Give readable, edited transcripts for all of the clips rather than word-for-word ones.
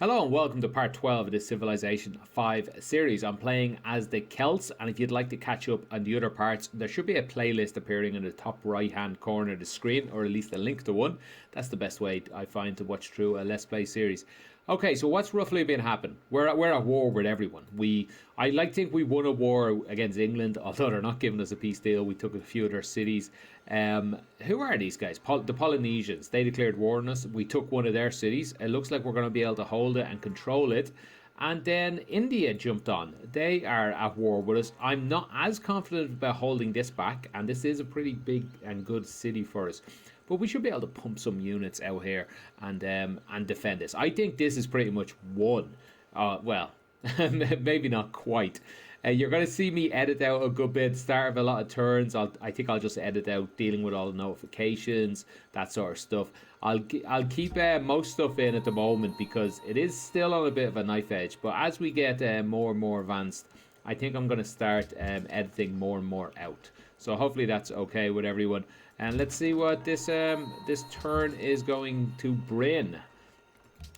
Hello and welcome to part 12 of this Civilization 5 series. I'm playing as the Celts, and if you'd like to catch up on the other parts, there should be a playlist appearing in the top right hand corner of the screen, or at least a link to one. That's the best way I find to watch through a Let's Play series. Okay, so what's roughly been happening? We're at war with everyone. I like to think we won a war against England, although they're not giving us a peace deal. We took a few of their cities. Who are these guys? The Polynesians. They declared war on us. We took one of their cities. It looks like we're going to be able to hold it and control it. And then India jumped on. They are at war with us. I'm not as confident about holding this back, and this is a pretty big and good city for us. But we should be able to pump some units out here and defend this. I think this is pretty much won. Well, maybe not quite. You're going to see me edit out a good bit, start of a lot of turns. I think I'll just edit out dealing with all the notifications, that sort of stuff. I'll keep most stuff in at the moment because it is still on a bit of a knife edge. But as we get more and more advanced, I think I'm going to start editing more and more out. So hopefully that's okay with everyone. And let's see what this turn is going to bring.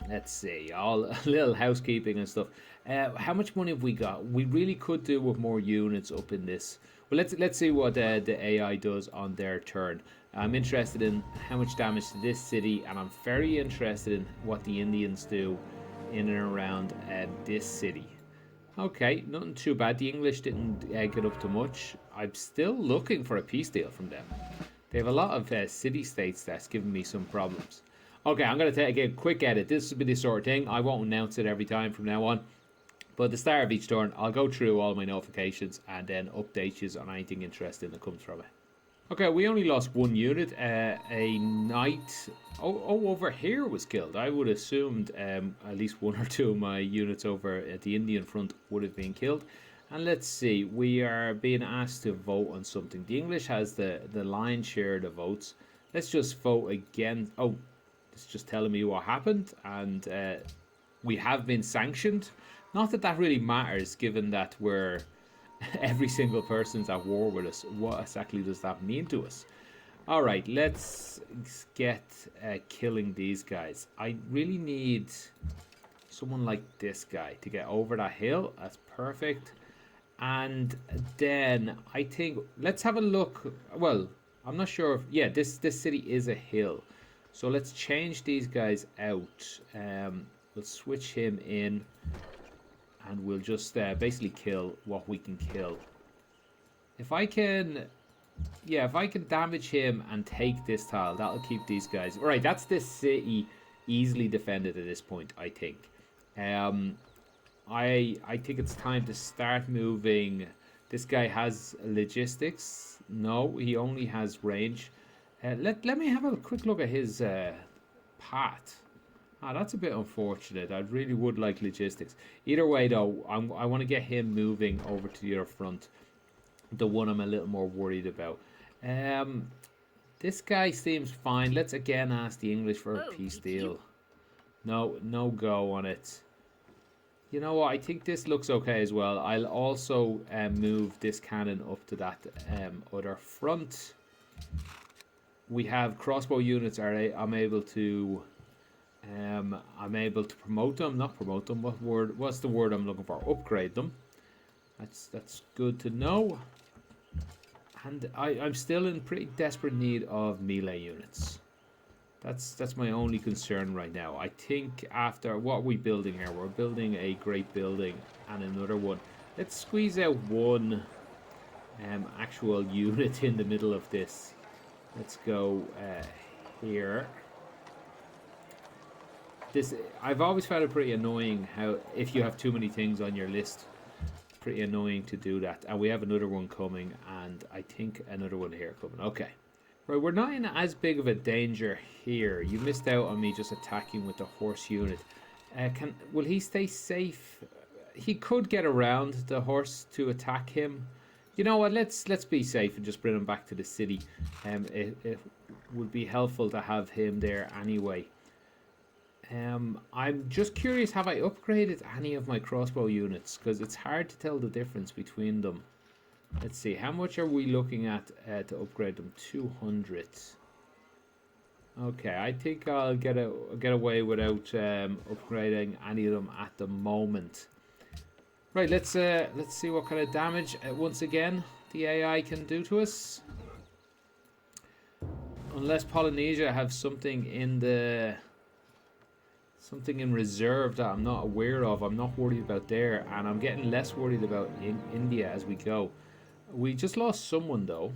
Let's see, all a little housekeeping and stuff. How much money have we got? We really could do with more units up in this. Well, let's see what the AI does on their turn. I'm interested in how much damage to this city, and I'm very interested in what the Indians do in and around this city. Okay, nothing too bad. The English didn't get up to much. I'm still looking for a peace deal from them. They have a lot of city-states that's giving me some problems. Okay, I'm going to take a quick edit. This will be the sort of thing. I won't announce it every time from now on. But at the start of each turn, I'll go through all my notifications and then update you on anything interesting that comes from it. Okay, we only lost one unit. A knight over here was killed. I would have assumed at least one or two of my units over at the Indian front would have been killed. And let's see, we are being asked to vote on something. The English has the lion's share of the votes. Let's just vote again. Oh, it's just telling me what happened, and we have been sanctioned. Not that that really matters, given that we're every single person's at war with us. What exactly does that mean to us? All right, let's get killing these guys. I really need someone like this guy to get over that hill. That's perfect. And then I think let's have a look. Well, I'm not sure if this city is a hill. So let's change these guys out. We'll switch him in, and we'll just basically kill what we can kill. If I can damage him and take this tile, that'll keep these guys. All right, that's this city easily defended at this point, I think. I think it's time to start moving. This guy has logistics. No, he only has range. Let me have a quick look at his path. That's a bit unfortunate. I really would like logistics. Either way, though, I want to get him moving over to the other front. The one I'm a little more worried about. This guy seems fine. Let's again ask the English for a peace deal. No go on it. You know what? I think this looks okay as well. I'll also move this cannon up to that other front. We have crossbow units. I'm able to promote them. Not promote them. What's the word I'm looking for? Upgrade them. That's good to know. And I'm still in pretty desperate need of melee units. That's my only concern right now. I think after what are we building here? We're building a great building and another one. Let's squeeze out one actual unit in the middle of this. Let's go here. I've always found it pretty annoying how if you have too many things on your list, it's pretty annoying to do that. And we have another one coming, and I think another one here coming. Okay. Right, we're not in as big of a danger here. You missed out on me just attacking with the horse unit. Will he stay safe? He could get around the horse to attack him. You know what? Let's be safe and just bring him back to the city. It would be helpful to have him there anyway. I'm just curious, have I upgraded any of my crossbow units? Because it's hard to tell the difference between them. Let's see, how much are we looking at to upgrade them? 200. Okay, I think I'll get away without upgrading any of them at the moment. Right, let's see what kind of damage once again the AI can do to us. Unless Polynesia have something in reserve that I'm not aware of. I'm not worried about there, and I'm getting less worried about India as we go. We just lost someone though.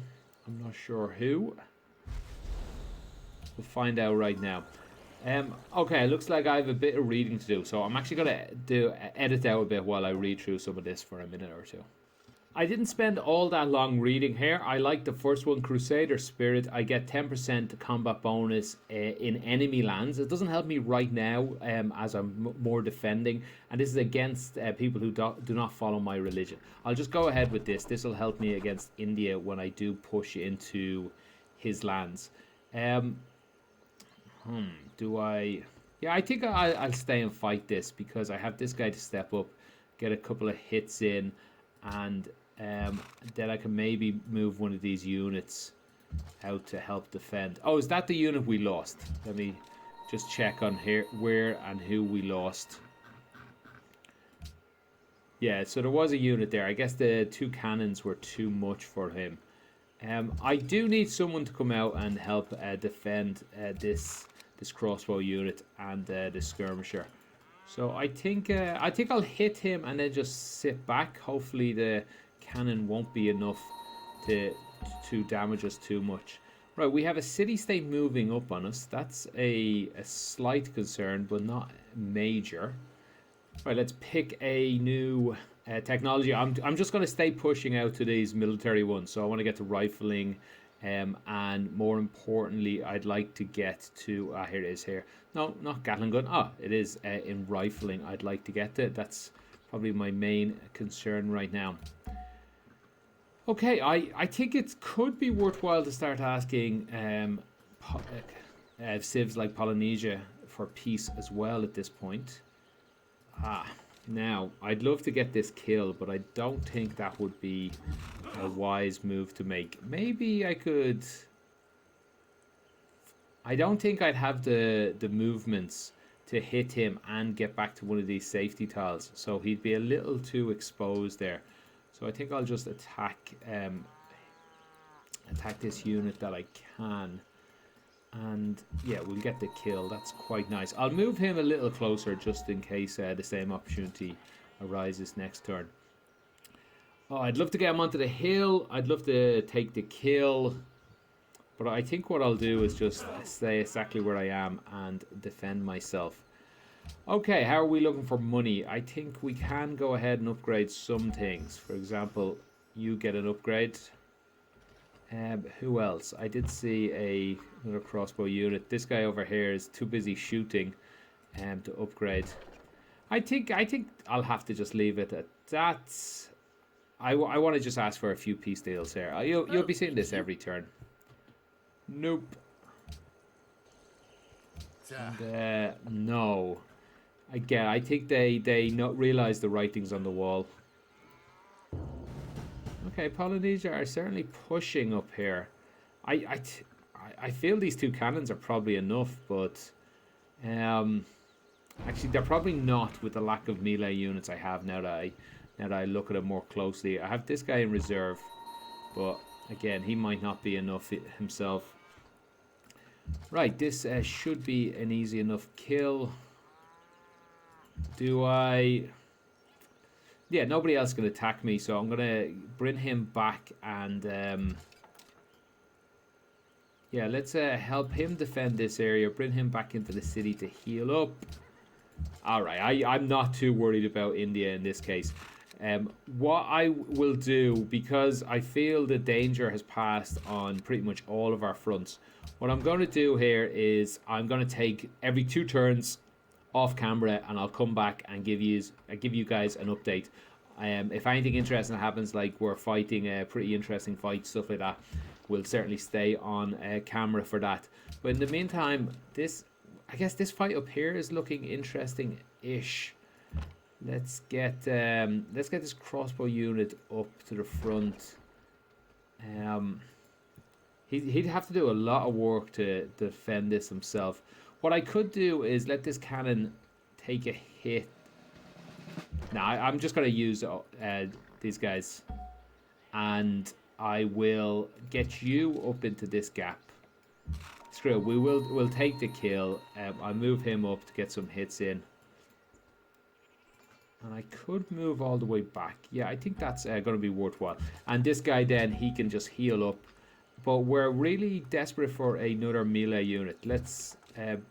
I'm not sure who. We'll find out right now. Okay, it looks like I have a bit of reading to do, so I'm actually gonna edit out a bit while I read through some of this for a minute or two. I didn't spend all that long reading here. I like the first one, Crusader Spirit. I get 10% combat bonus in enemy lands. It doesn't help me right now as I'm more defending. And this is against people who do not follow my religion. I'll just go ahead with this. This will help me against India when I do push into his lands. Do I... Yeah, I think I'll stay and fight this because I have this guy to step up, get a couple of hits in, and then I can maybe move one of these units out to help defend. Oh, is that the unit we lost? Let me just check on here where and who we lost. Yeah, so there was a unit there. I guess the 2 cannons were too much for him. I do need someone to come out and help defend this crossbow unit and the skirmisher. So I think I'll hit him and then just sit back. Hopefully the cannon won't be enough to damage us too much. Right, we have a city-state moving up on us. That's a slight concern, but not major. Right, let's pick a new technology. I'm just going to stay pushing out to these military ones. So I want to get to rifling, and more importantly, I'd like to get to... here it is here. No, not Gatling gun. It is in rifling I'd like to get to. That's probably my main concern right now. Okay, I think it could be worthwhile to start asking civs like Polynesia for peace as well at this point. Now, I'd love to get this kill, but I don't think that would be a wise move to make. Maybe I could... I don't think I'd have the movements to hit him and get back to one of these safety tiles. So he'd be a little too exposed there. So I think I'll just attack this unit that I can. And yeah, we'll get the kill. That's quite nice. I'll move him a little closer just in case the same opportunity arises next turn. Oh, I'd love to get him onto the hill. I'd love to take the kill. But I think what I'll do is just stay exactly where I am and defend myself. Okay, how are we looking for money? I think we can go ahead and upgrade some things. For example, you get an upgrade. Who else? I did see another crossbow unit. This guy over here is too busy shooting to upgrade. I think I'll have to just leave it at that. I want to just ask for a few peace deals here. You'll be seeing this every turn. Nope. And, no. Again, I think they not realize the writings on the wall. Okay, Polynesia are certainly pushing up here. I feel these 2 cannons are probably enough, but actually they're probably not with the lack of melee units I have now that I look at it more closely. I have this guy in reserve, but again, he might not be enough himself. Right, this should be an easy enough kill. Do I... Yeah, nobody else can attack me, so I'm going to bring him back and... yeah, let's help him defend this area. Bring him back into the city to heal up. Alright, I'm not too worried about India in this case. What I will do, because I feel the danger has passed on pretty much all of our fronts, what I'm going to do here is I'm going to take every 2 turns off camera and I'll come back and give you guys an update. If anything interesting happens, like we're fighting a pretty interesting fight, stuff like that, we'll certainly stay on camera for that. But in the meantime, I guess this fight up here is looking interesting-ish. Let's get this crossbow unit up to the front. He'd have to do a lot of work to defend this himself. What I could do is let this cannon take a hit. Now, I'm just going to use these guys. And I will get you up into this gap. Screw it, we'll take the kill. I'll move him up to get some hits in. And I could move all the way back. Yeah, I think that's going to be worthwhile. And this guy then, he can just heal up. But we're really desperate for another melee unit. Let's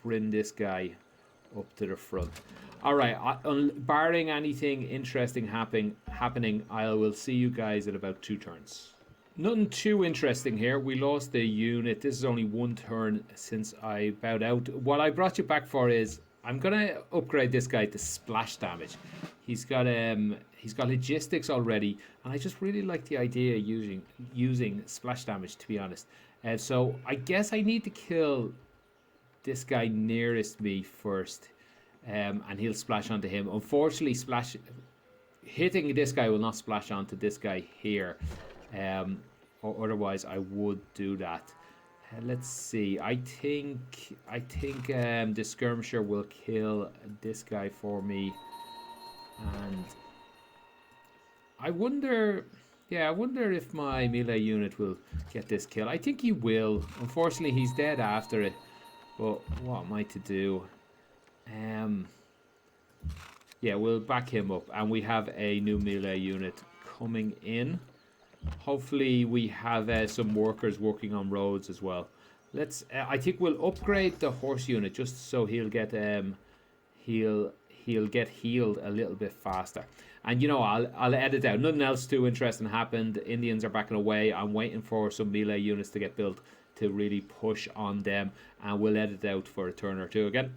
bring this guy up to the front. Alright, barring anything interesting happening, I will see you guys in about 2 turns. Nothing too interesting here. We lost the unit. This is only 1 turn since I bowed out. What I brought you back for is, I'm going to upgrade this guy to splash damage. He's got logistics already, and I just really like the idea of using splash damage, to be honest. So I guess I need to kill this guy nearest me first, and he'll splash onto him. Unfortunately, hitting this guy will not splash onto this guy here, or otherwise I would do that. Let's see. I think the skirmisher will kill this guy for me, and I wonder if my melee unit will get this kill. I think he will. Unfortunately, he's dead after it. But what am I to do? Yeah, we'll back him up, and we have a new melee unit coming in. Hopefully, we have some workers working on roads as well. Let's. I think we'll upgrade the horse unit just so he'll get he'll get healed a little bit faster. And you know, I'll edit out. Nothing else too interesting happened. The Indians are backing away. I'm waiting for some melee units to get built to really push on them, and we'll edit out for a turn or two again.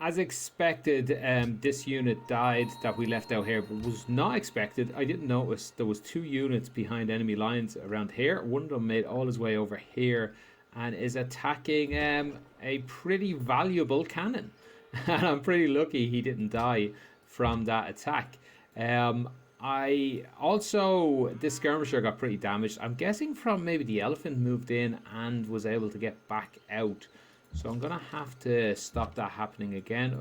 As expected, this unit died that we left out here, but was not expected. I didn't notice there was 2 units behind enemy lines around here. One of them made all his way over here and is attacking a pretty valuable cannon. And I'm pretty lucky he didn't die from that attack. This skirmisher got pretty damaged. I'm guessing from maybe the elephant moved in and was able to get back out. So I'm gonna have to stop that happening again.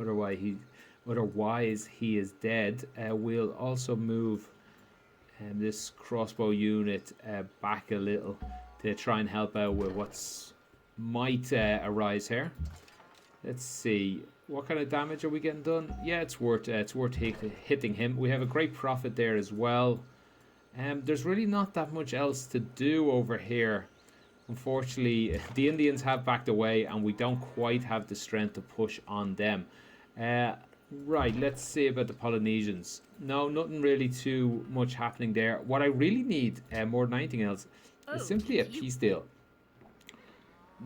Otherwise he is dead. We'll also move this crossbow unit back a little to try and help out with what's might arise here. Let's see. What kind of damage are we getting done? Yeah, it's worth hitting him. We have a great profit there as well. There's really not that much else to do over here. Unfortunately, the Indians have backed away, and we don't quite have the strength to push on them. Right, let's see about the Polynesians. No, nothing really too much happening there. What I really need, more than anything else, is simply a peace deal.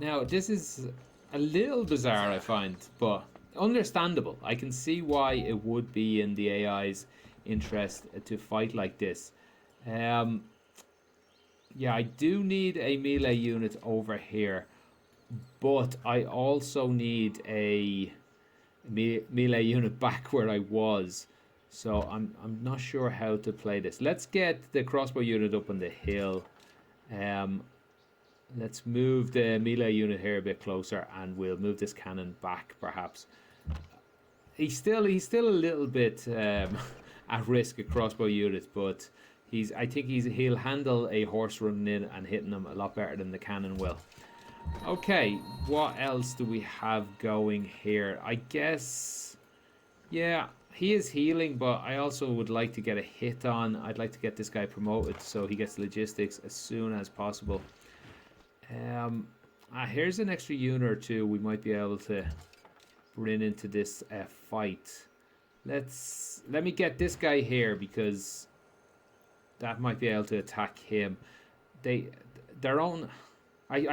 Now, this is a little bizarre, I find, but understandable. I can see why it would be in the AI's interest to fight like this. Yeah, I do need a melee unit over here, but I also need a melee unit back where I was. So I'm not sure how to play this. Let's get the crossbow unit up on the hill. Let's move the melee unit here a bit closer, and we'll move this cannon back perhaps. He's still a little bit at risk, a crossbow unit, but I think he'll handle a horse running in and hitting him a lot better than the cannon will. Okay, what else do we have going here? I guess, yeah, he is healing, but I also would like to get a hit on. I'd like to get this guy promoted so he gets logistics as soon as possible. Here's an extra unit or 2 we might be able to bring into this fight. Let me get this guy here, because that might be able to attack him. I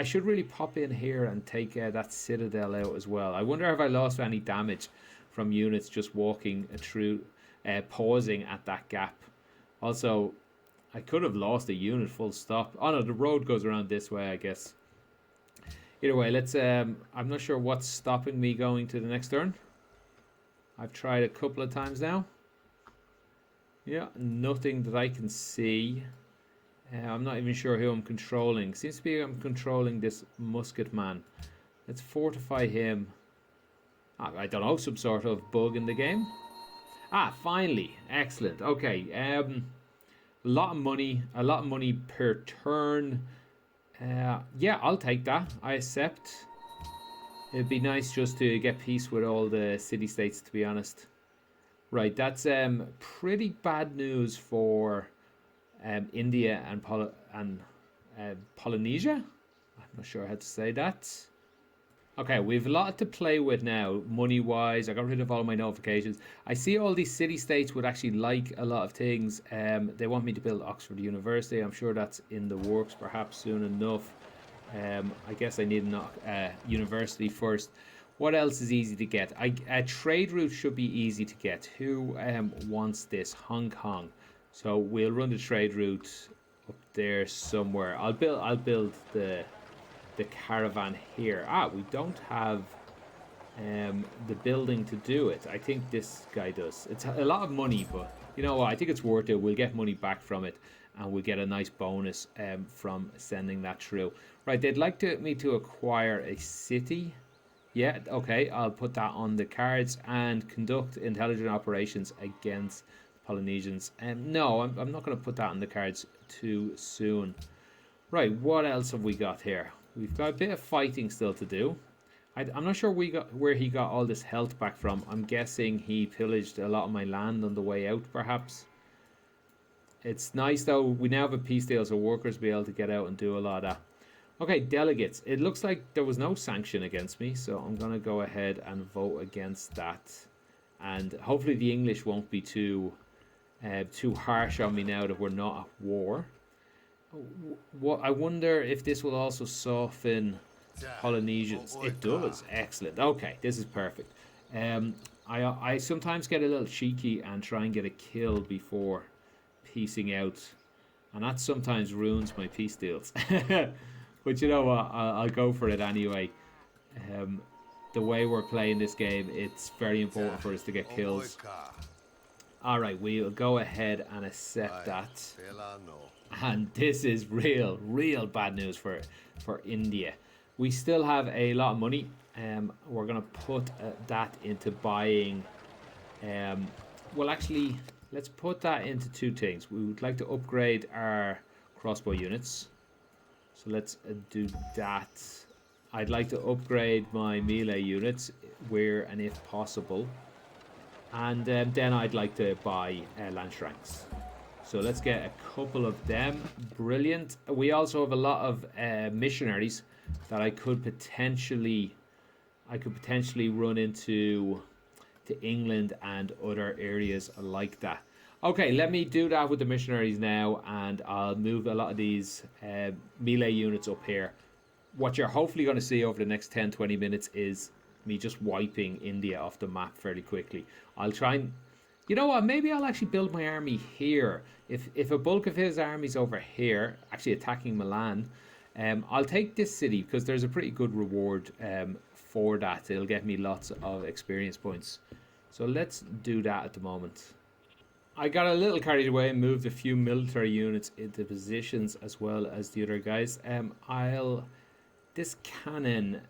should really pop in here and take that citadel out as well. I wonder if I lost any damage from units just walking through, pausing at that gap. Also, I could have lost a unit full stop. Oh no, the road goes around this way, I guess. Either way, let's. I'm not sure what's stopping me going to the next turn. I've tried a couple of times now. Yeah, nothing that I can see. I'm not even sure who I'm controlling. Seems to be I'm controlling this musket man. Let's fortify him. I don't know, some sort of bug in the game. Ah, finally. Excellent. Okay. A lot of money per turn. Yeah, I'll take that. I accept. It'd be nice just to get peace with all the city-states, to be honest. Right, that's pretty bad news for India and Polynesia. I'm not sure how to say that. Okay, we've a lot to play with now, money wise. I got rid of all my notifications. I see all these city states would actually like a lot of things. They want me to build Oxford University. I'm sure that's in the works perhaps soon enough. I guess I need a university first. What else is easy to get? A trade route should be easy to get. Who wants this? Hong Kong. So we'll run the trade route up there somewhere. I'll build the caravan here. Ah, we don't have the building to do it. I think this guy does. It's a lot of money, but you know what? I think it's worth it. We'll get money back from it, and we'll get a nice bonus from sending that through. Right, they'd like me to acquire a city. Yeah, okay, I'll put that on the cards and conduct intelligent operations against Polynesians. No, I'm not going to put that on the cards too soon. Right, what else have we got here? We've got a bit of fighting still to do. I'm not sure where he got all this health back from. I'm guessing he pillaged a lot of my land on the way out, perhaps. It's nice, though. We now have a peace deal, so workers will be able to get out and do a lot of that. Okay, delegates. It looks like there was no sanction against me, so I'm going to go ahead and vote against that. And hopefully the English won't be too harsh on me now that we're not at war. What I wonder if this will also soften Polynesians. It does. Excellent. Okay, this is perfect. I sometimes get a little cheeky and try and get a kill before piecing out, and that sometimes ruins my peace deals. But you know what? I'll go for it anyway. The way we're playing this game, it's very important for us to get kills. Alright, we'll go ahead and accept that. And this is real bad news for India. We still have a lot of money. We're going to put that into buying. Well, actually, let's put that into two things. We would like to upgrade our crossbow units. So let's do that. I'd like to upgrade my melee units where and if possible. And then I'd like to buy lance ranks. So let's get a couple of them. Brilliant. We also have a lot of missionaries that I could potentially run into to England and other areas like that. Okay, let me do that with the missionaries now, and I'll move a lot of these melee units up here. What you're hopefully going to see over the next 10-20 minutes is me just wiping India off the map fairly quickly. I'll try and... You know what? Maybe I'll actually build my army here. If a bulk of his army's over here, actually attacking Milan, I'll take this city because there's a pretty good reward for that. It'll get me lots of experience points. So let's do that at the moment. I got a little carried away and moved a few military units into positions as well as the other guys. This cannon...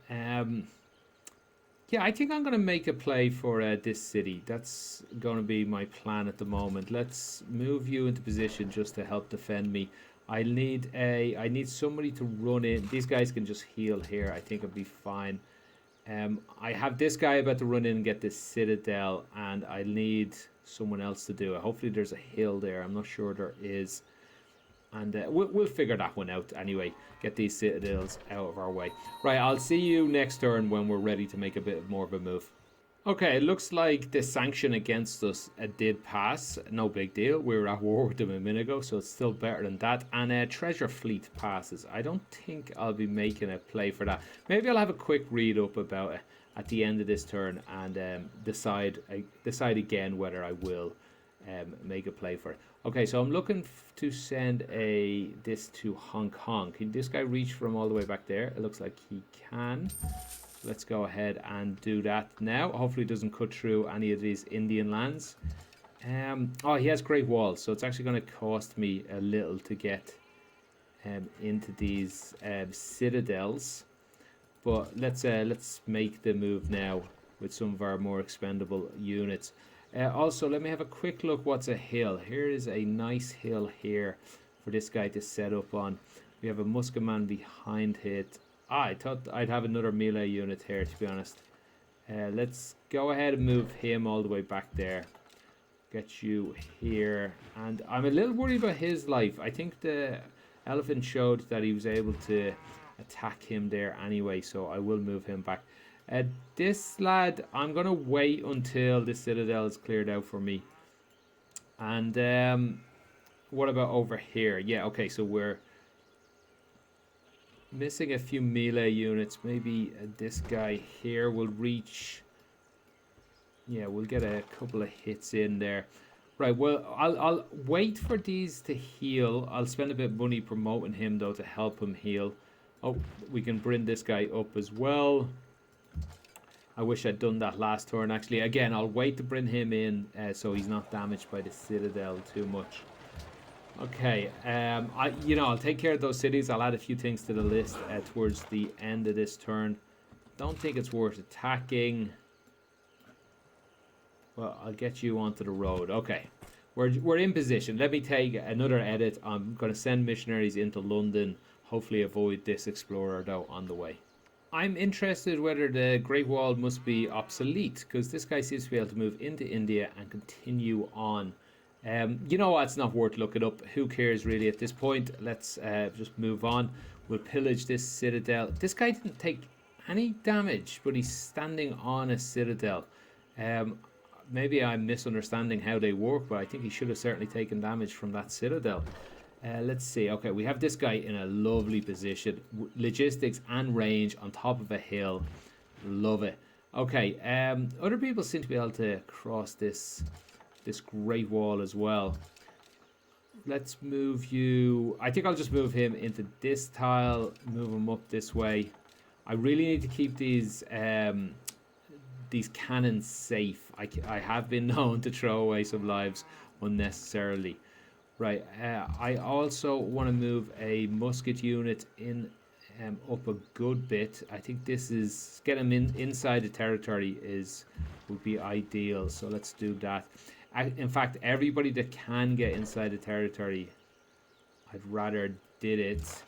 Yeah, I think I'm going to make a play for this city. That's going to be my plan at the moment. Let's move you into position just to help defend me. I need somebody to run in. These guys can just heal here. I think I'll be fine. I have this guy about to run in and get this citadel, and I need someone else to do it. Hopefully there's a hill there. I'm not sure there is. And we'll figure that one out anyway. Get these citadels out of our way. Right, I'll see you next turn when we're ready to make a bit more of a move. Okay, it looks like the sanction against us did pass. No big deal. We were at war with them a minute ago, so it's still better than that. And treasure fleet passes. I don't think I'll be making a play for that. Maybe I'll have a quick read up about it at the end of this turn and decide again whether I will make a play for it. Okay, so I'm looking to send this to Hong Kong. Can this guy reach from all the way back there? It looks like he can. Let's go ahead and do that now. Hopefully it doesn't cut through any of these Indian lands. Oh, he has great walls, so it's actually going to cost me a little to get into these citadels. But let's make the move now with some of our more expendable units. Also, let me have a quick look what's a hill. Here is a nice hill here for this guy to set up on. We have a musketman behind it. I thought I'd have another melee unit here, to be honest. Let's go ahead and move him all the way back there. Get you here. And I'm a little worried about his life. I think the elephant showed that he was able to attack him there anyway, so I will move him back. This lad, I'm going to wait until the citadel is cleared out for me. And what about over here? Yeah, okay, so we're missing a few melee units. Maybe this guy here will reach. Yeah, we'll get a couple of hits in there. Right, well, I'll wait for these to heal. I'll spend a bit of money promoting him, though, to help him heal. Oh, we can bring this guy up as well. I wish I'd done that last turn, actually. Again, I'll wait to bring him in so he's not damaged by the citadel too much. Okay, I'll take care of those cities. I'll add a few things to the list towards the end of this turn. Don't think it's worth attacking. Well, I'll get you onto the road. Okay, we're in position. Let me take another edit. I'm going to send missionaries into London. Hopefully avoid this explorer, though, on the way. I'm interested whether the Great Wall must be obsolete, because this guy seems to be able to move into India and continue on. You know what? It's not worth looking up. Who cares, really, at this point? Let's just move on. We'll pillage this citadel. This guy didn't take any damage, but he's standing on a citadel. Maybe I'm misunderstanding how they work, but I think he should have certainly taken damage from that citadel. Let's see. Okay, we have this guy in a lovely position. Logistics and range on top of a hill. Love it. Okay, other people seem to be able to cross this Great Wall as well. Let's move you. I think I'll just move him into this tile. Move him up this way. I really need to keep these cannons safe. I have been known to throw away some lives unnecessarily. Right, I also want to move a musket unit in up a good bit. I think this is get him inside the territory would be ideal. So let's do that. In fact, everybody that can get inside the territory, I'd rather did it.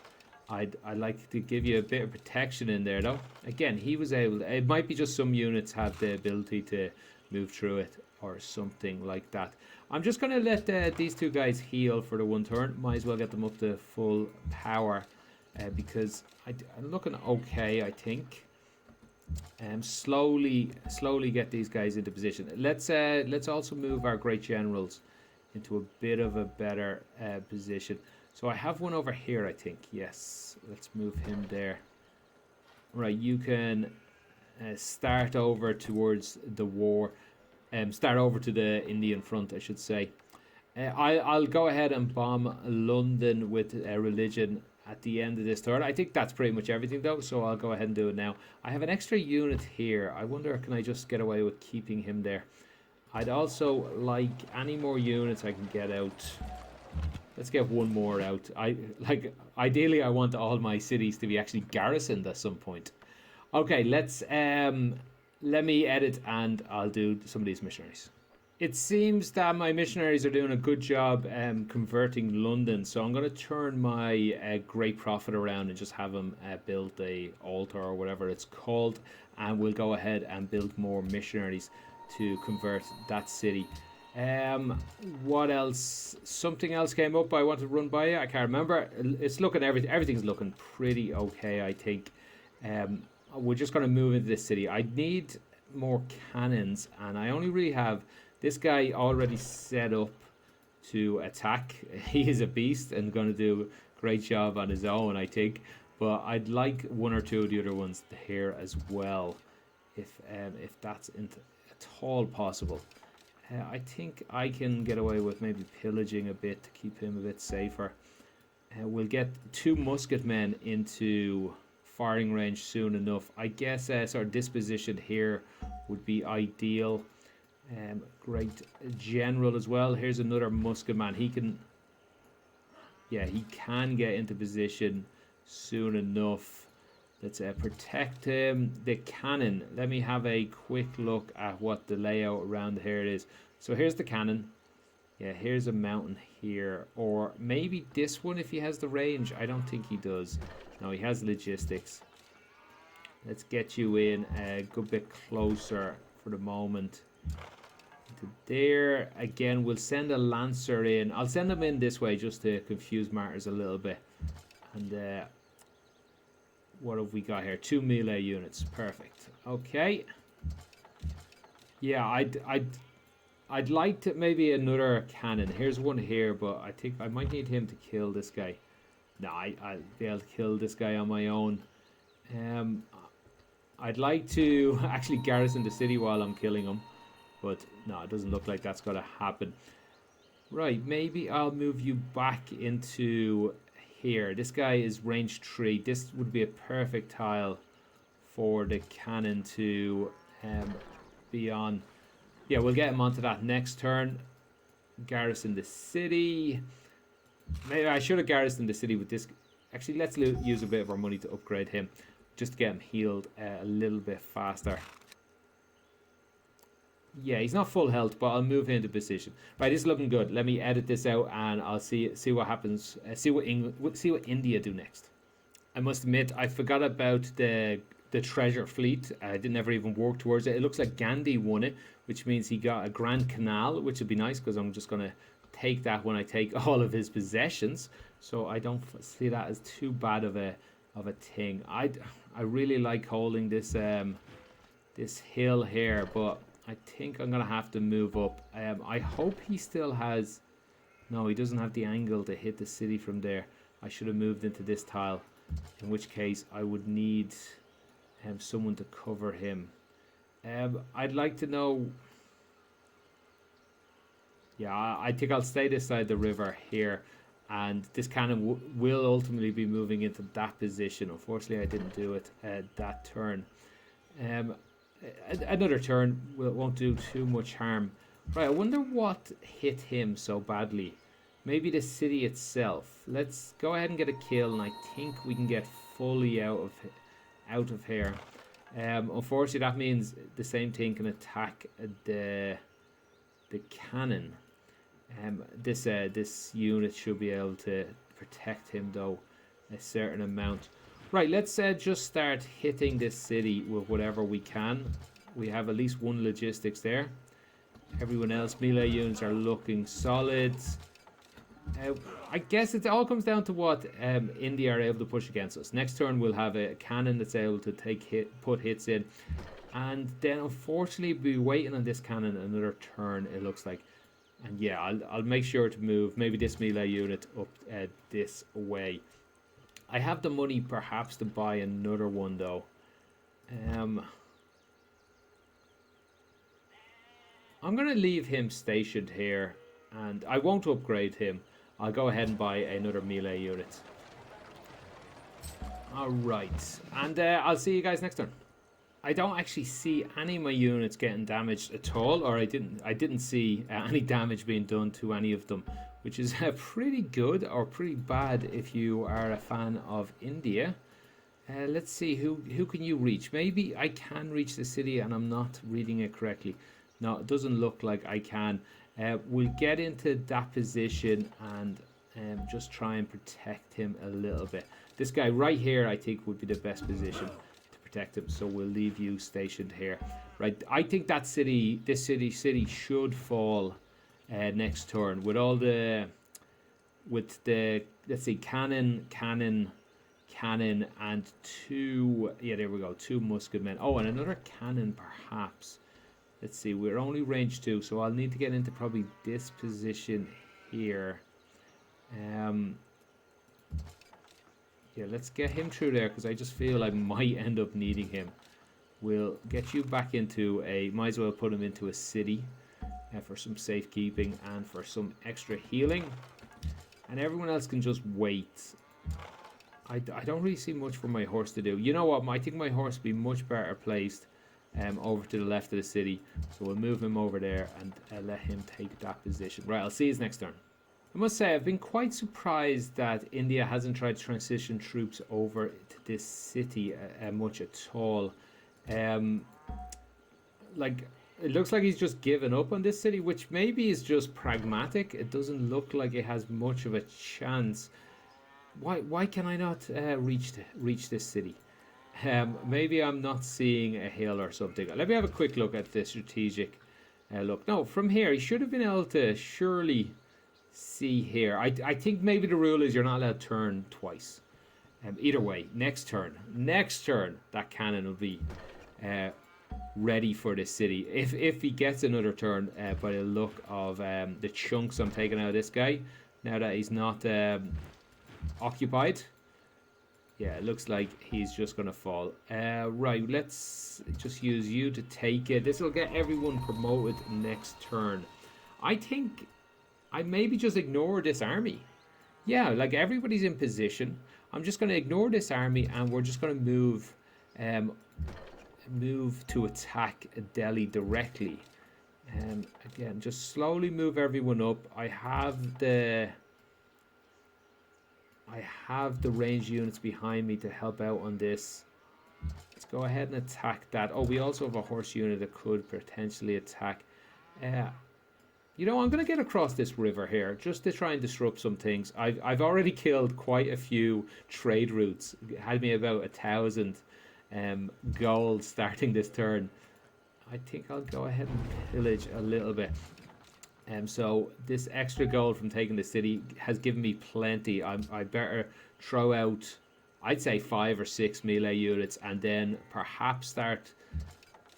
I'd like to give you a bit of protection in there, though. Again, he was able. It might be just some units have the ability to move through it or something like that. I'm just going to let these two guys heal for the one turn. Might as well get them up to full power because I'm looking okay, I think. Slowly get these guys into position. Let's also move our great generals into a bit of a better position. So I have one over here, I think. Yes, let's move him there. Right, you can start over towards the war. Start over to the Indian front, I should say. I'll go ahead and bomb London with religion at the end of this turn. I think that's pretty much everything, though, so I'll go ahead and do it now. I have an extra unit here. I wonder, can I just get away with keeping him there? I'd also like any more units I can get out. Let's get one more out. Ideally, I want all my cities to be actually garrisoned at some point. Okay, let me edit and I'll do some of these missionaries. It seems that my missionaries are doing a good job converting London, so I'm going to turn my great prophet around and just have him build a altar or whatever it's called, and we'll go ahead and build more missionaries to convert that city. What else? Something else came up I want to run by you. I can't remember. It's looking everything's looking pretty okay, I think. We're just going to move into this city. I need more cannons, and I only really have this guy already set up to attack. He is a beast and going to do a great job on his own, I think. But I'd like one or two of the other ones here as well, if that's at all possible. I think I can get away with maybe pillaging a bit to keep him a bit safer. We'll get 2 musket men into firing range soon enough. I guess sort of this position here would be ideal. Great general as well. Here's another musket man. He can Yeah, he can get into position soon enough. Let's protect him. The cannon. Let me have a quick look at what the layout around here is. So here's the cannon. Yeah, here's a mountain here. Or maybe this one if he has the range. I don't think he does. No, he has logistics. Let's get you in a good bit closer for the moment. To there. Again, we'll send a lancer in. I'll send them in this way just to confuse matters a little bit. And what have we got here? 2 melee units. Perfect. Okay. Yeah, I'd like to maybe another cannon. Here's one here, but I think I might need him to kill this guy. No, I'll be able to kill this guy on my own. I'd like to actually garrison the city while I'm killing him, but no, it doesn't look like that's going to happen. Right, maybe I'll move you back into here. This guy is range 3. This would be a perfect tile for the cannon to be on. Yeah, we'll get him onto that next turn. Garrison the city. Maybe I should have garrisoned the city with this. Actually, let's use a bit of our money to upgrade him, just to get him healed a little bit faster. Yeah, he's not full health, but I'll move him into position. Right, this is looking good. Let me edit this out, and I'll see what happens. See what India do next. I must admit, I forgot about the treasure fleet. I didn't ever even work towards it. It looks like Gandhi won it, which means he got a Grand Canal, which would be nice because I'm just going to take that when I take all of his possessions. So I don't see that as too bad of a thing. I really like holding this this hill here, but I think I'm gonna have to move up. I hope he still has. No, he doesn't have the angle to hit the city from there. I should have moved into this tile, in which case I would need someone to cover him. I'd like to know. Yeah, I think I'll stay this side of the river here, and this cannon will ultimately be moving into that position. Unfortunately, I didn't do it that turn. Another turn won't do too much harm. Right, I wonder what hit him so badly. Maybe the city itself. Let's go ahead and get a kill, and I think we can get fully out of here. Unfortunately, that means the same thing can attack the cannon. This unit should be able to protect him though a certain amount. Right, let's just start hitting this city with whatever we can. We have at least one logistics there. Everyone else, melee units are looking solid. I guess it all comes down to what India are able to push against us. Next turn we'll have a cannon that's able to put hits in. And then unfortunately we'll be waiting on this cannon another turn, it looks like. And yeah, I'll make sure to move maybe this melee unit up this way. I have the money perhaps to buy another one though. I'm going to leave him stationed here, and I won't upgrade him. I'll go ahead and buy another melee unit. Alright, and I'll see you guys next turn. I don't actually see any of my units getting damaged at all, or I didn't see any damage being done to any of them, which is pretty good or pretty bad if you are a fan of India. Let's see, who can you reach? Maybe I can reach the city and I'm not reading it correctly. No, it doesn't look like I can. We'll get into that position and just try and protect him a little bit. This guy right here I think would be the best position to protect him, so we'll leave you stationed here. Right, I think that city, this city should fall next turn with all the, let's see, cannon, and two, yeah, there we go, 2 musketmen. Oh, and another cannon perhaps. Let's see, we're only range 2, so I'll need to get into probably this position here. Yeah, let's get him through there because I just feel I might end up needing him. We'll get you back into might as well put him into a city for some safekeeping and for some extra healing. And everyone else can just wait. I don't really see much for my horse to do. You know what, I think my horse would be much better placed over to the left of the city. So we'll move him over there and let him take that position. Right, I'll see you next turn. I must say, I've been quite surprised that India hasn't tried to transition troops over to this city much at all. Um, like, it looks like he's just given up on this city, which maybe is just pragmatic. It doesn't look like it has much of a chance. Why can I not reach this city? Maybe I'm not seeing a hill or something. Let me have a quick look at the strategic look. No, from here he should have been able to surely see here. I think maybe the rule is you're not allowed to turn twice. Either way, next turn, that cannon will be uh, ready for this city. If he gets another turn, by the look of the chunks I'm taking out of this guy, now that he's not occupied, yeah, it looks like he's just gonna fall. Right, let's just use you to take it. This will get everyone promoted next turn. I think I maybe just ignore this army. Yeah, like everybody's in position. I'm just gonna ignore this army, and we're just gonna um, move to attack Delhi directly. Again, just slowly move everyone up. I have the ranged units behind me to help out on this. Let's go ahead and attack that. Oh, we also have a horse unit that could potentially attack. You know, I'm going to get across this river here just to try and disrupt some things. I've already killed quite a few trade routes. It had me about 1,000 gold starting this turn. I think I'll go ahead and pillage a little bit. So this extra gold from taking the city has given me plenty. I better throw out, I'd say 5 or 6 melee units, and then perhaps start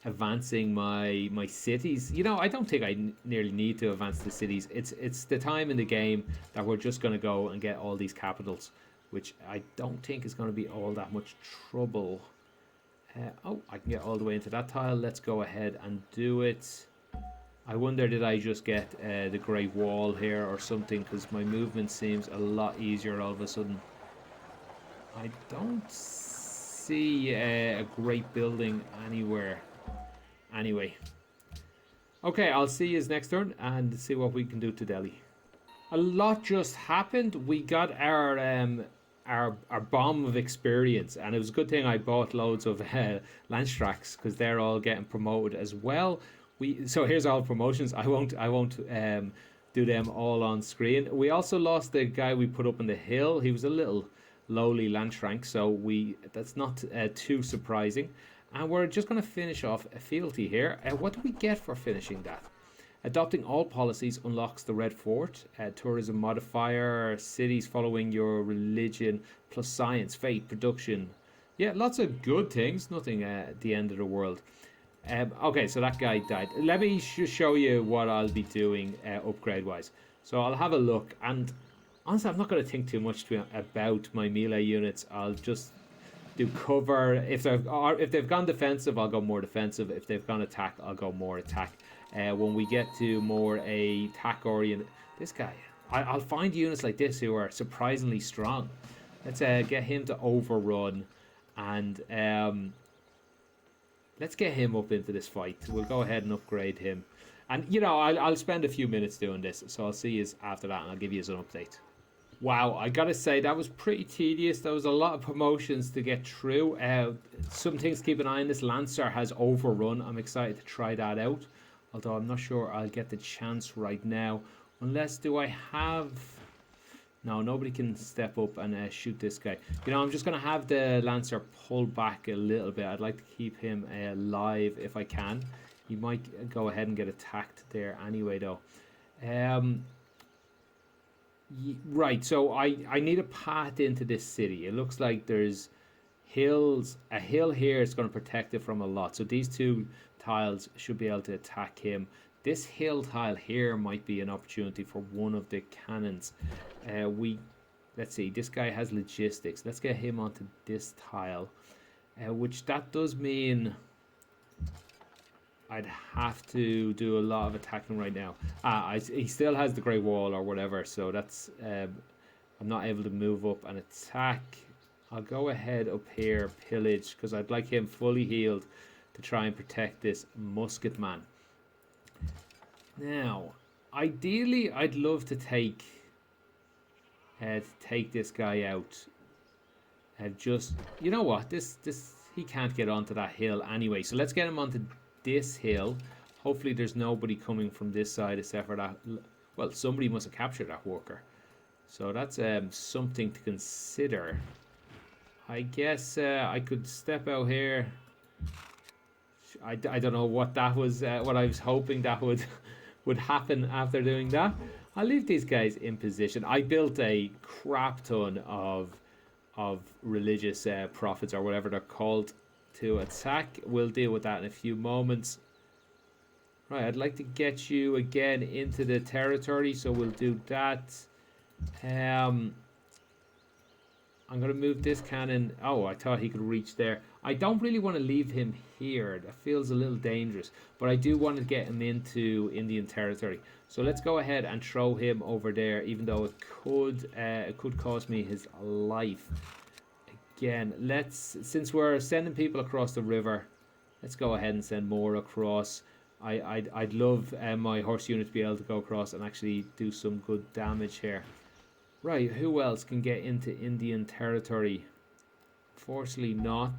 advancing my cities. You know, I don't think I nearly need to advance the cities. It's the time in the game that we're just going to go and get all these capitals, which I don't think is going to be all that much trouble. Oh, I can get all the way into that tile. Let's go ahead and do it. I wonder, did I just get the Great Wall here or something? Because my movement seems a lot easier all of a sudden. I don't see a great building anywhere. Anyway. Okay, I'll see you next turn and see what we can do to Delhi. A lot just happened. We got our bomb of experience, and it was a good thing I bought loads of Lance tracks because they're all getting promoted as well. So here's all promotions. I won't do them all on screen. We also lost the guy we put up on the hill. He was a little lowly Lance rank, so that's not too surprising. And we're just going to finish off a fealty here. What do we get for finishing that? Adopting all policies unlocks the Red Fort, tourism modifier, cities following your religion, plus science, fate, production. Yeah, lots of good things, nothing at the end of the world. Okay, so that guy died. Let me show you what I'll be doing upgrade wise. So I'll have a look, and honestly, I'm not going to think too much about my melee units. I'll just do cover. If they've gone defensive, I'll go more defensive. If they've gone attack, I'll go more attack. When we get to more attack oriented, this guy, I'll find units like this who are surprisingly strong. Let's get him to overrun, and let's get him up into this fight. We'll go ahead and upgrade him. And, you know, I'll spend a few minutes doing this. So I'll see you after that, and I'll give you an update. Wow, I gotta say, that was pretty tedious. There was a lot of promotions to get through. Some things to keep an eye on. This Lancer has overrun. I'm excited to try that out. Although I'm not sure I'll get the chance right now. Unless, do I have... No, nobody can step up and shoot this guy. You know, I'm just going to have the Lancer pull back a little bit. I'd like to keep him alive if I can. He might go ahead and get attacked there anyway, though. Right, so I need a path into this city. It looks like there's hills. A hill here is going to protect it from a lot. So these two tiles should be able to attack him. This hill tile here might be an opportunity for one of the cannons. Let's see, this guy has logistics. Let's get him onto this tile, which that does mean I'd have to do a lot of attacking right now. He still has the Great Wall or whatever, so that's I'm not able to move up and attack. I'll go ahead up here, pillage, because I'd like him fully healed to try and protect this musket man. Now, ideally, I'd love to take to take this guy out. Just, you know what, this he can't get onto that hill anyway, so let's get him onto this hill. Hopefully there's nobody coming from this side except for that. Well, somebody must have captured that worker, so that's something to consider. I guess I could step out here. I don't know what that was, what I was hoping that would happen after doing that. I'll leave these guys in position. I built a crap ton of religious prophets, or whatever they're called, to attack. We'll deal with that in a few moments. Right, I'd like to get you again into the territory, so we'll do that. I'm going to move this cannon. Oh, I thought he could reach there. I don't really want to leave him here. That feels a little dangerous, but I do want to get him into Indian territory. So let's go ahead and throw him over there, even though it could cost me his life. Again, since we're sending people across the river, let's go ahead and send more across. I'd love my horse unit to be able to go across and actually do some good damage here. Right, who else can get into Indian territory? Fortunately not.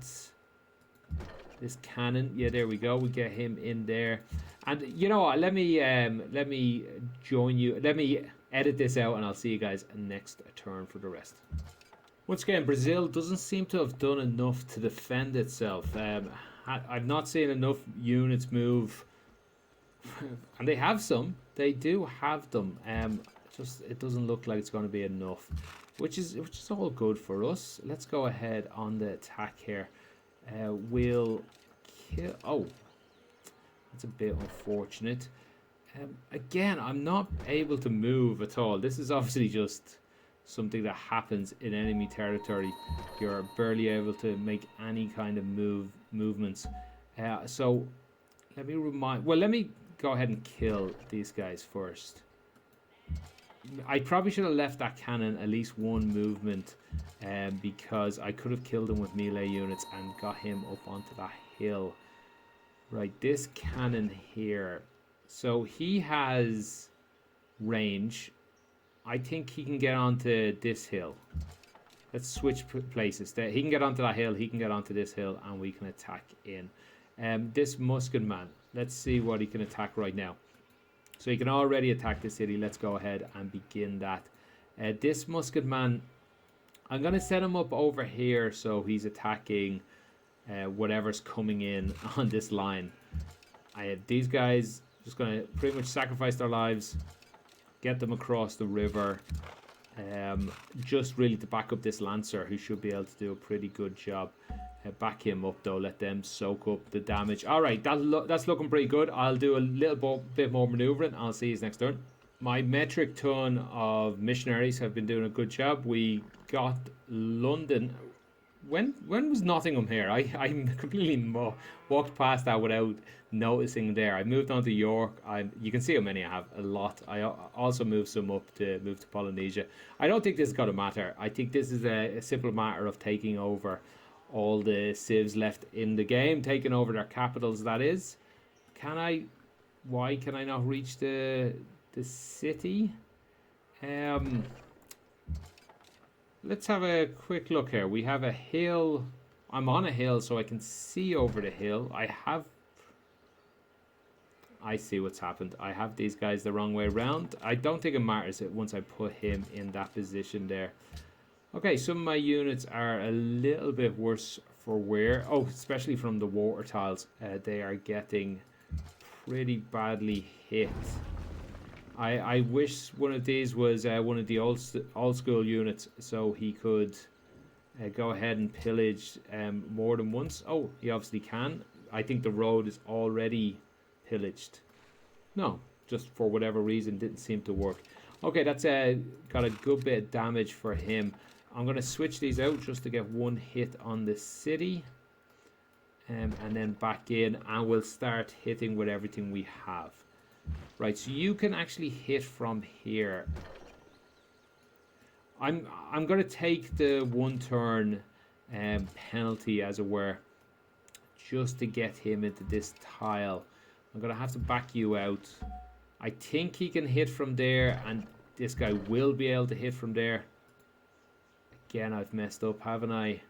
This cannon, yeah, there we go. We get him in there, and you know what? Let me join you. Let me edit this out, and I'll see you guys next turn for the rest. Once again, Brazil doesn't seem to have done enough to defend itself. I've not seen enough units move, and they have some. They do have them. Just it doesn't look like it's going to be enough, which is all good for us. Let's go ahead on the attack here. We'll kill. Oh, that's a bit unfortunate. Again, I'm not able to move at all. This is obviously just something that happens in enemy territory. You're barely able to make any kind of movements. So let me go ahead and kill these guys first. I probably should have left that cannon at least one movement, because I could have killed him with melee units and got him up onto that hill. Right, this cannon here. So he has range. I think he can get onto this hill. Let's switch places. He can get onto that hill, he can get onto this hill, and we can attack in. This musket man, let's see what he can attack right now. So he can already attack the city. Let's go ahead and begin that. This musket man, I'm going to set him up over here so he's attacking whatever's coming in on this line. I have these guys just going to pretty much sacrifice their lives, get them across the river, just really to back up this lancer, who should be able to do a pretty good job. Back him up though, let them soak up the damage. Alright, that's looking pretty good. I'll do a little bit more maneuvering. I'll see you next turn. My metric ton of missionaries have been doing a good job. We got London. When was Nottingham here? I completely walked past that without noticing there. I moved on to York. You can see how many I have, a lot. I also moved some up to move to Polynesia. I don't think this is going to matter. I think this is a simple matter of taking over all the civs left in the game, taking over their capitals, that is. Why can I not reach the city? Let's have a quick look here. We have a hill. I'm on a hill, so I can see over the hill. I see what's happened. I have these guys the wrong way around. I don't think it matters once I put him in that position there. Okay, some of my units are a little bit worse for wear. Oh, especially from the water tiles. They are getting pretty badly hit. I wish one of these was one of the old school units, so he could go ahead and pillage more than once. Oh, he obviously can. I think the road is already pillaged. No, just for whatever reason didn't seem to work. Okay, that's got a good bit of damage for him. I'm going to switch these out just to get one hit on the city, and then back in, and we'll start hitting with everything we have. Right, so you can actually hit from here. I'm going to take the 1 turn penalty, as it were, just to get him into this tile. I'm going to have to back you out. I think he can hit from there, and this guy will be able to hit from there. Again, I've messed up, haven't I?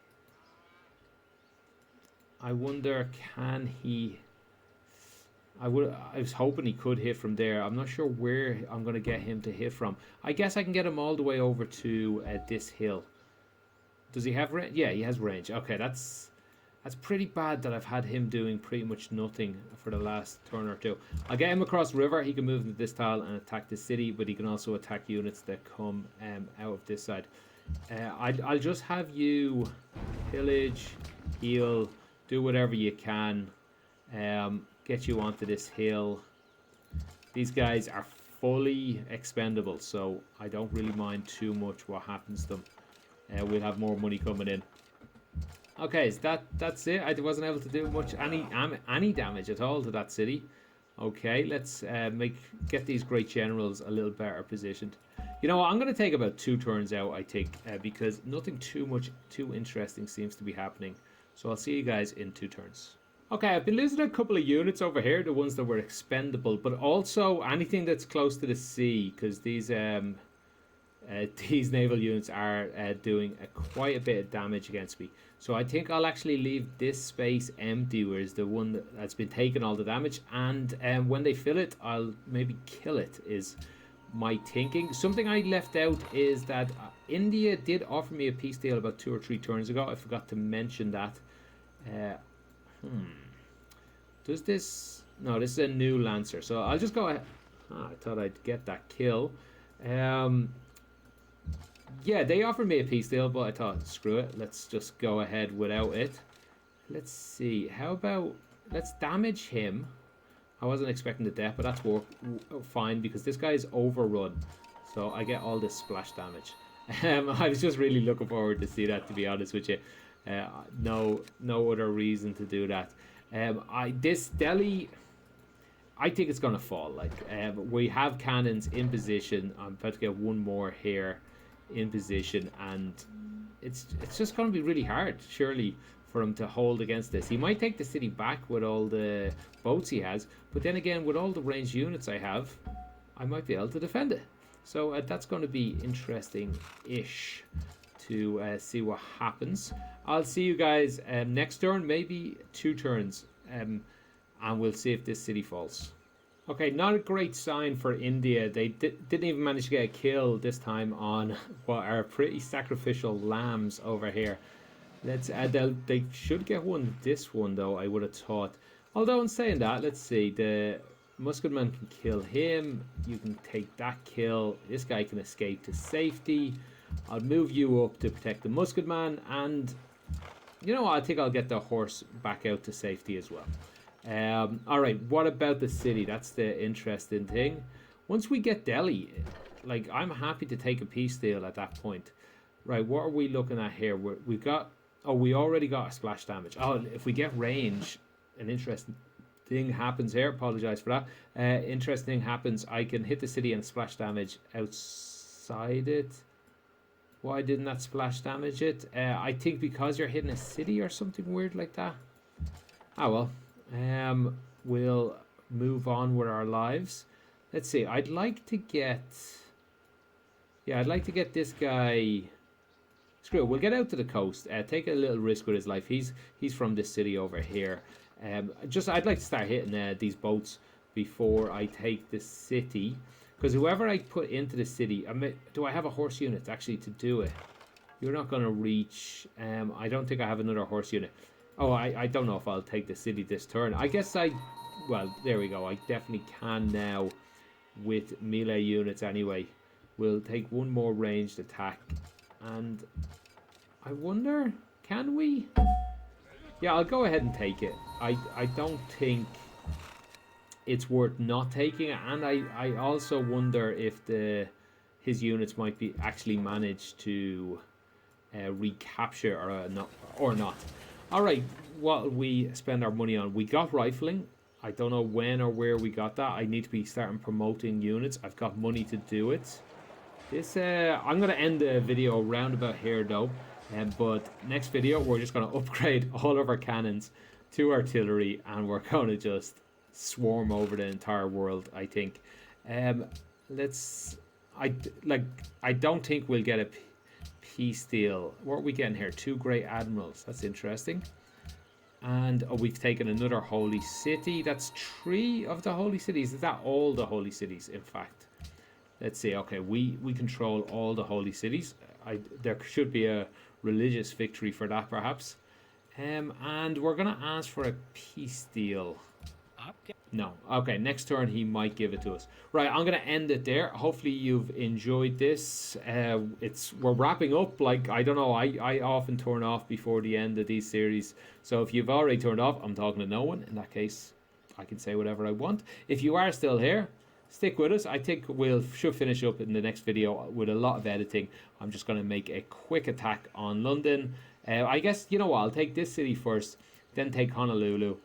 I wonder, can he... I was hoping he could hit from there. I'm not sure where I'm going to get him to hit from. I guess I can get him all the way over to this hill. Does he have range? Yeah, he has range. Okay, that's pretty bad that I've had him doing pretty much nothing for the last turn or two. I'll get him across the river. He can move into this tile and attack the city, but he can also attack units that come out of this side. I'll just have you pillage, heal, do whatever you can. Get you onto this hill. These guys are fully expendable, so I don't really mind too much what happens to them. We'll have more money coming in. Okay, so that's it. I wasn't able to do any damage at all to that city. Okay, let's get these great generals a little better positioned. You know what, I'm going to take about 2 turns out, I think, because nothing too interesting seems to be happening. So I'll see you guys in 2 turns. Okay, I've been losing a couple of units over here, the ones that were expendable, but also anything that's close to the sea, because these naval units are doing quite a bit of damage against me. So I think I'll actually leave this space empty, whereas the one that's been taking all the damage, and when they fill it, I'll maybe kill it, is my thinking. Something I left out is that India did offer me a peace deal about 2 or 3 turns ago. I forgot to mention that. Does this... No, this is a new Lancer. So I'll just go ahead. I thought I'd get that kill. Yeah, they offered me a peace deal, but I thought, screw it. Let's just go ahead without it. Let's see. How about... Let's damage him. I wasn't expecting the death, but that's fine because this guy is overrun. So I get all this splash damage. I was just really looking forward to see that, to be honest with you. No other reason to do that. This Delhi, I think it's gonna fall. Like we have cannons in position. I'm about to get one more here in position, and it's just gonna be really hard, surely, for him to hold against this. He might take the city back with all the boats he has, but then again, with all the ranged units I have, I might be able to defend it. So that's going to be interesting-ish to see what happens. I'll see you guys next turn, maybe 2 turns, and we'll see if this city falls. Okay, not a great sign for India. They didn't even manage to get a kill this time on what are pretty sacrificial lambs over here. Let's they should get this one though, I would have thought. Although in saying that, let's see, the Musketman can kill him. You can take that kill. This guy can escape to safety. I'll move you up to protect the Musketman, and you know what, I think I'll get the horse back out to safety as well. Alright, what about the city? That's the interesting thing. Once we get Delhi, like, I'm happy to take a peace deal at that point. Right, what are we looking at here? We've got... Oh, we already got a splash damage. Oh, if we get range, an interesting thing happens here. Apologize for that. Interesting thing happens. I can hit the city and splash damage outside it. Why didn't that splash damage it? I think because you're hitting a city or something weird like that. Oh well. We'll move on with our lives. Let's see. I'd like to get... Yeah, I'd like to get this guy... Screw it, we'll get out to the coast. Take a little risk with his life. He's from this city over here. I'd like to start hitting these boats before I take the city, because whoever I put into the city, do I have a horse unit actually to do it? You're not going to reach. I don't think I have another horse unit. Oh, I don't know if I'll take the city this turn. I guess well, there we go. I definitely can now with melee units anyway. We'll take one more ranged attack. And I wonder, can we? Yeah, I'll go ahead and take it. I don't think it's worth not taking it, and I also wonder if his units might be actually managed to recapture or not. All right, what we spend our money on? We got rifling. I don't know when or where we got that. I need to be starting promoting units. I've got money to do it. I'm going to end the video round about here though, but next video we're just going to upgrade all of our cannons to artillery, and we're going to just swarm over the entire world, I think. I don't think we'll get a peace deal. What are we getting here? 2 great admirals. That's interesting. And we've taken another holy city. That's 3 of the holy cities. Is that all the holy cities, in fact? Let's see. Okay, we control all the holy cities. There should be a religious victory for that, perhaps. And we're going to ask for a peace deal. No. Okay, next turn he might give it to us. Right, I'm going to end it there. Hopefully you've enjoyed this. We're wrapping up. Like, I don't know, I often turn off before the end of these series. So if you've already turned off, I'm talking to no one. In that case, I can say whatever I want. If you are still here, stick with us. I think should finish up in the next video with a lot of editing. I'm just going to make a quick attack on London. I guess, you know what, I'll take this city first, then take Honolulu.